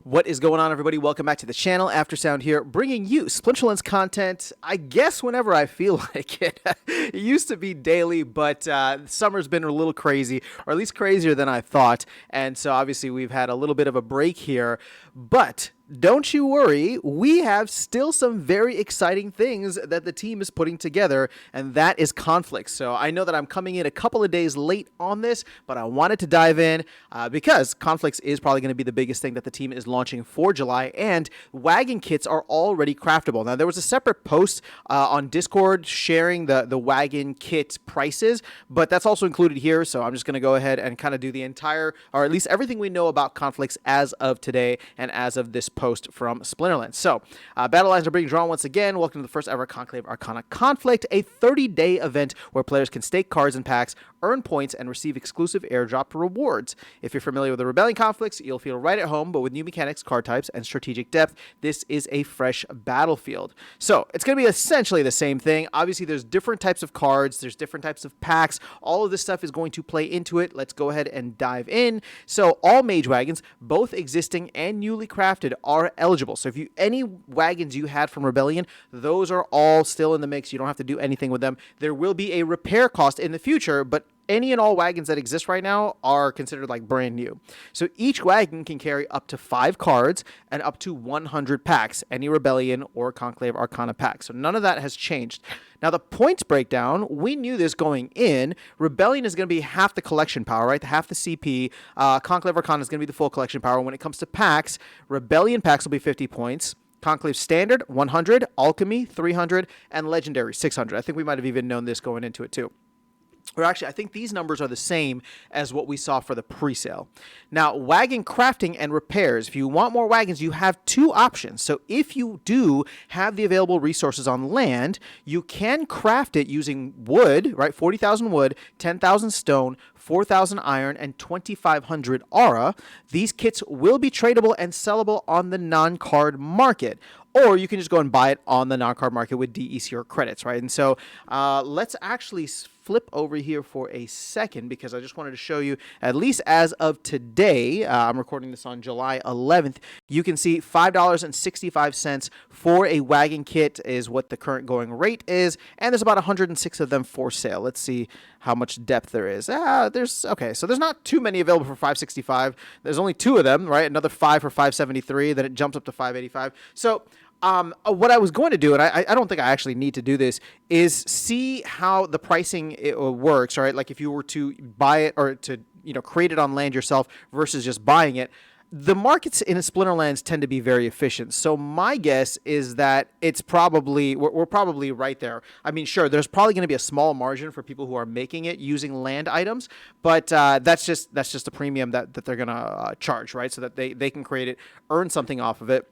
What is going on, everybody? Welcome back to the channel. Aftersound here, bringing you Splinterlands content, I guess, whenever I feel like it. It used to be daily, but summer's been a little crazy, or at least crazier than I thought. And so obviously we've had a little bit of a break here, but don't you worry, we have still some very exciting things that the team is putting together, and that is conflicts. So I know that I'm coming in a couple of days late on this, but I wanted to dive in because conflicts is probably going to be the biggest thing that the team is launching for July, and wagon kits are already craftable. Now, there was a separate post on Discord sharing the wagon kit prices, but that's also included here, so I'm just going to go ahead and kind of do the entire, or at least everything we know about conflicts as of today and as of this post from Splinterlands. So, battle lines are being drawn once again. Welcome to the first ever Conclave Arcana Conflict, a 30-day event where players can stake cards and packs, earn points, and receive exclusive airdrop rewards. If you're familiar with the Rebellion conflicts, you'll feel right at home, but with new mechanics, card types, and strategic depth, this is a fresh battlefield. So, it's going to be essentially the same thing. Obviously, there's different types of cards, there's different types of packs. All of this stuff is going to play into it. Let's go ahead and dive in. So, all mage wagons, both existing and newly crafted, are eligible. So, if any wagons you had from Rebellion, those are all still in the mix. You don't have to do anything with them. There will be a repair cost in the future, but any and all wagons that exist right now are considered like brand new. So each wagon can carry up to 5 cards and up to 100 packs, any Rebellion or Conclave Arcana pack. So none of that has changed. Now, the points breakdown, we knew this going in. Rebellion is going to be half the collection power, right? Half the CP. Conclave Arcana is going to be the full collection power. When it comes to packs, Rebellion packs will be 50 points. Conclave Standard, 100. Alchemy, 300. And Legendary, 600. I think we might have even known this going into it, too. Or actually, I think these numbers are the same as what we saw for the pre-sale. Now, wagon crafting and repairs. If you want more wagons, you have 2 options. So if you do have the available resources on land, you can craft it using wood, right? 40,000 wood, 10,000 stone, 4,000 iron, and 2,500 aura. These kits will be tradable and sellable on the non-card market. Or you can just go and buy it on the non-card market with DEC or credits, right? And so let's actually flip over here for a second because I just wanted to show you, at least as of today, I'm recording this on July 11th, you can see $5.65 for a wagon kit is what the current going rate is, and there's about 106 of them for sale. Let's see how much depth there is. Okay, so there's not too many available for $5.65. There's only 2 of them, right? Another 5 for $5.73, then it jumps up to $5.85. So what I was going to do, and I don't think I actually need to do this, is see how the pricing works, right? Like if you were to buy it or to create it on land yourself versus just buying it. The markets in Splinterlands tend to be very efficient. So my guess is that it's probably, we're probably right there. I mean, sure, there's probably going to be a small margin for people who are making it using land items, but that's just a premium that they're going to charge, right? So that they can create it, earn something off of it.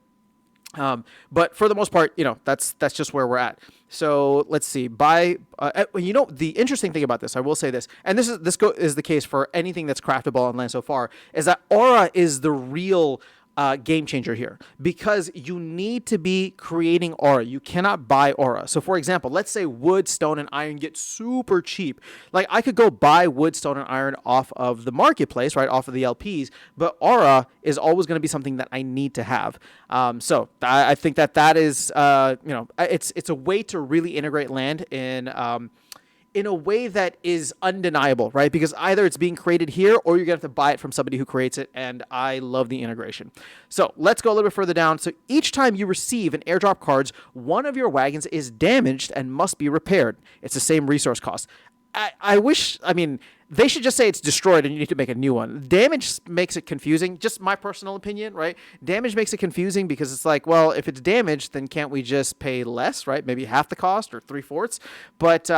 But for the most part, that's just where we're at. So let's see. The interesting thing about this, I will say this, and this is the case for anything that's craftable on land so far, is that aura is the real game changer here, because you need to be creating aura. You cannot buy aura. So for example, let's say wood, stone, and iron get super cheap. Like I could go buy wood, stone, and iron off of the marketplace, right, off of the LPs, but aura is always going to be something that I need to have. So I think that is, it's a way to really integrate land in a way that is undeniable, right? Because either it's being created here or you're going to have to buy it from somebody who creates it, and I love the integration. So let's go a little bit further down. So each time you receive an airdrop cards, one of your wagons is damaged and must be repaired. It's the same resource cost. They should just say it's destroyed and you need to make a new one. Damage makes it confusing. Just my personal opinion, right? Damage makes it confusing because it's like, well, if it's damaged, then can't we just pay less, right? Maybe half the cost or 3/4. But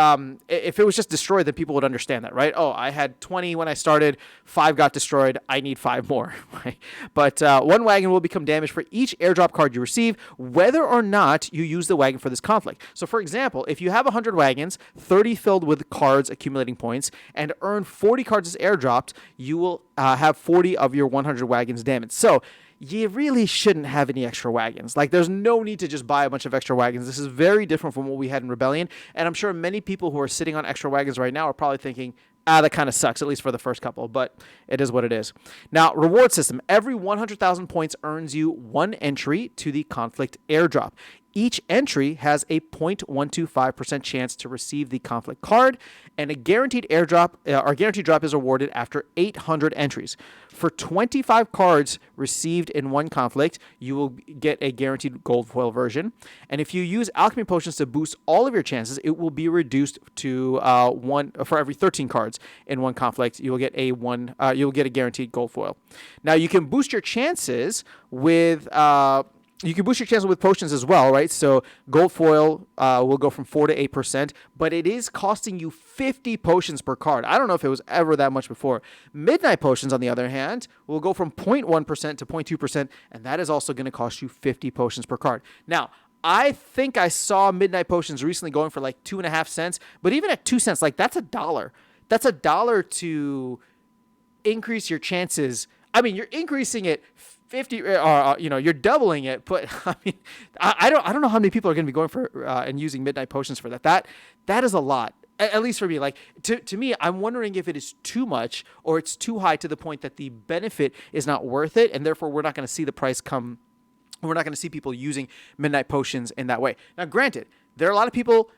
if it was just destroyed, then people would understand that, right? Oh, I had 20 when I started, 5 got destroyed, I need 5 more, right? But 1 wagon will become damaged for each airdrop card you receive, whether or not you use the wagon for this conflict. So for example, if you have 100 wagons, 30 filled with cards accumulating points, and earn 40 cards as airdropped, you will have 40 of your 100 wagons damaged. So you really shouldn't have any extra wagons. Like, there's no need to just buy a bunch of extra wagons. This is very different from what we had in Rebellion, and I'm sure many people who are sitting on extra wagons right now are probably thinking, That kind of sucks, at least for the first couple, but it is what it is. Now, reward system. Every 100,000 points earns you 1 entry to the Conflict airdrop. Each entry has a 0.125% chance to receive the Conflict card, and a guaranteed airdrop, or guaranteed drop is awarded after 800 entries. For 25 cards received in one Conflict, you will get a guaranteed gold foil version. And if you use alchemy potions to boost all of your chances, it will be reduced to 1 for every 13 cards in one Conflict. You will get you'll get a guaranteed gold foil. Now you can boost your chances with. You can boost your chances with potions as well, right? So gold foil will go from 4 to 8%, but it is costing you 50 potions per card. I don't know if it was ever that much before. Midnight potions, on the other hand, will go from 0.1% to 0.2%, and that is also going to cost you 50 potions per card. Now, I think I saw midnight potions recently going for like 2.5 cents, but even at 2 cents, like that's $1. That's $1 to increase your chances. I mean, you're increasing it 50, you're doubling it, but I mean, I don't know how many people are going to be going for and using midnight potions for that. That is a lot, at least for me. Like to me, I'm wondering if it is too much or it's too high to the point that the benefit is not worth it, and therefore we're not going to see the price come. We're not going to see people using midnight potions in that way. Now, granted, there are a lot of people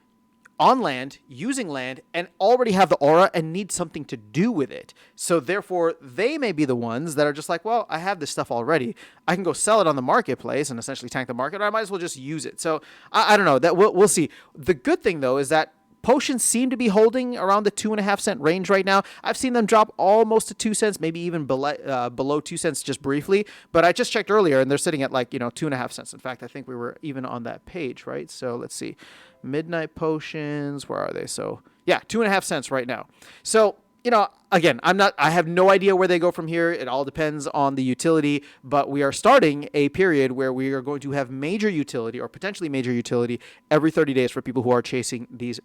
on land, using land, and already have the aura and need something to do with it. So therefore, they may be the ones that are just like, well, I have this stuff already. I can go sell it on the marketplace and essentially tank the market, or I might as well just use it. So I don't know. That we'll see. The good thing, though, is that potions seem to be holding around the 2.5 cent range right now. I've seen them drop almost to 2 cents, maybe even below 2 cents just briefly. But I just checked earlier, and they're sitting at 2.5 cents. In fact, I think we were even on that page, right? So let's see. Midnight potions, where are they? So yeah, 2.5 cents right now. So, again, I have no idea where they go from here. It all depends on the utility, but we are starting a period where we are going to have major utility or potentially major utility every 30 days for people who are chasing these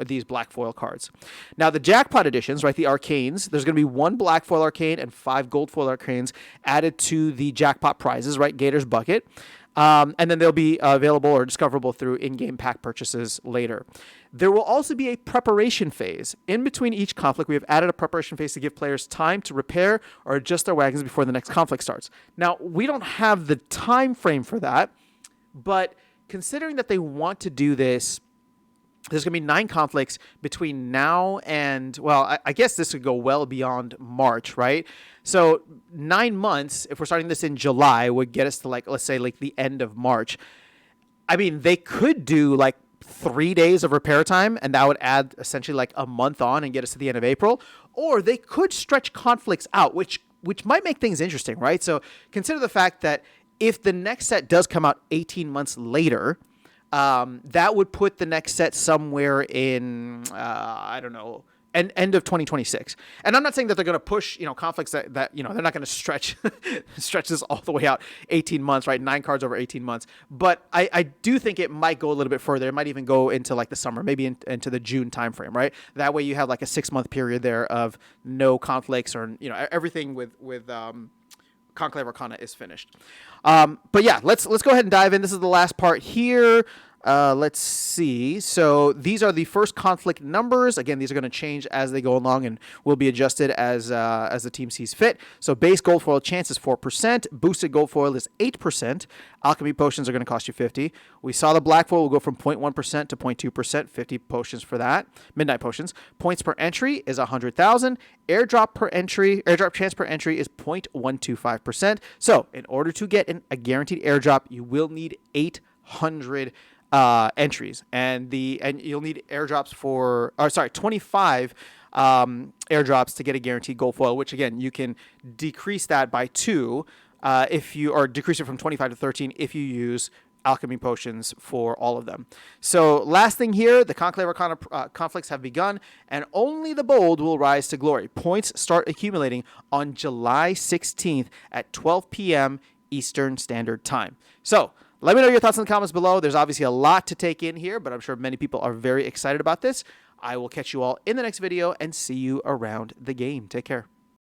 these black foil cards. Now, the jackpot editions, right, the arcanes, there's going to be 1 black foil arcane and 5 gold foil arcanes added to the jackpot prizes, right, Gator's Bucket. And then they'll be available or discoverable through in-game pack purchases later. There will also be a preparation phase. In between each conflict, we have added a preparation phase to give players time to repair or adjust their wagons before the next conflict starts. Now, we don't have the time frame for that, but considering that they want to do this, there's going to be 9 conflicts between now and, well, I guess this would go well beyond March, right? So 9 months, if we're starting this in July, would get us to let's say the end of March. I mean, they could do 3 days of repair time, and that would add essentially a month on and get us to the end of April. Or they could stretch conflicts out, which might make things interesting, right? So consider the fact that if the next set does come out 18 months later, that would put the next set somewhere in, I don't know, end of 2026. And I'm not saying that they're going to push, conflicts that they're not going to stretch this all the way out 18 months, right? 9 cards over 18 months. But I do think it might go a little bit further. It might even go into the summer, maybe into the June timeframe, right? That way you have a 6-month period there of no conflicts or, everything with Conclave Arcana is finished. But yeah, let's go ahead and dive in. This is the last part here. Let's see. So these are the first conflict numbers. Again, these are going to change as they go along and will be adjusted as the team sees fit. So base gold foil chance is 4%. Boosted gold foil is 8%. Alchemy potions are going to cost you 50. We saw the black foil will go from 0.1% to 0.2%. 50 potions for that. Midnight potions. Points per entry is 100,000. Airdrop chance per entry is 0.125%. So in order to get a guaranteed airdrop, you will need 800 entries, and you'll need airdrops 25 airdrops to get a guaranteed gold foil, which again, you can decrease that by 2 decrease it from 25 to 13 if you use alchemy potions for all of them. So last thing here, the Conclave Arcana conflicts have begun, and only the bold will rise to glory. Points start accumulating on July 16th at 12 p.m. Eastern Standard Time. So let me know your thoughts in the comments below. There's obviously a lot to take in here, but I'm sure many people are very excited about this. I will catch you all in the next video and see you around the game. Take care.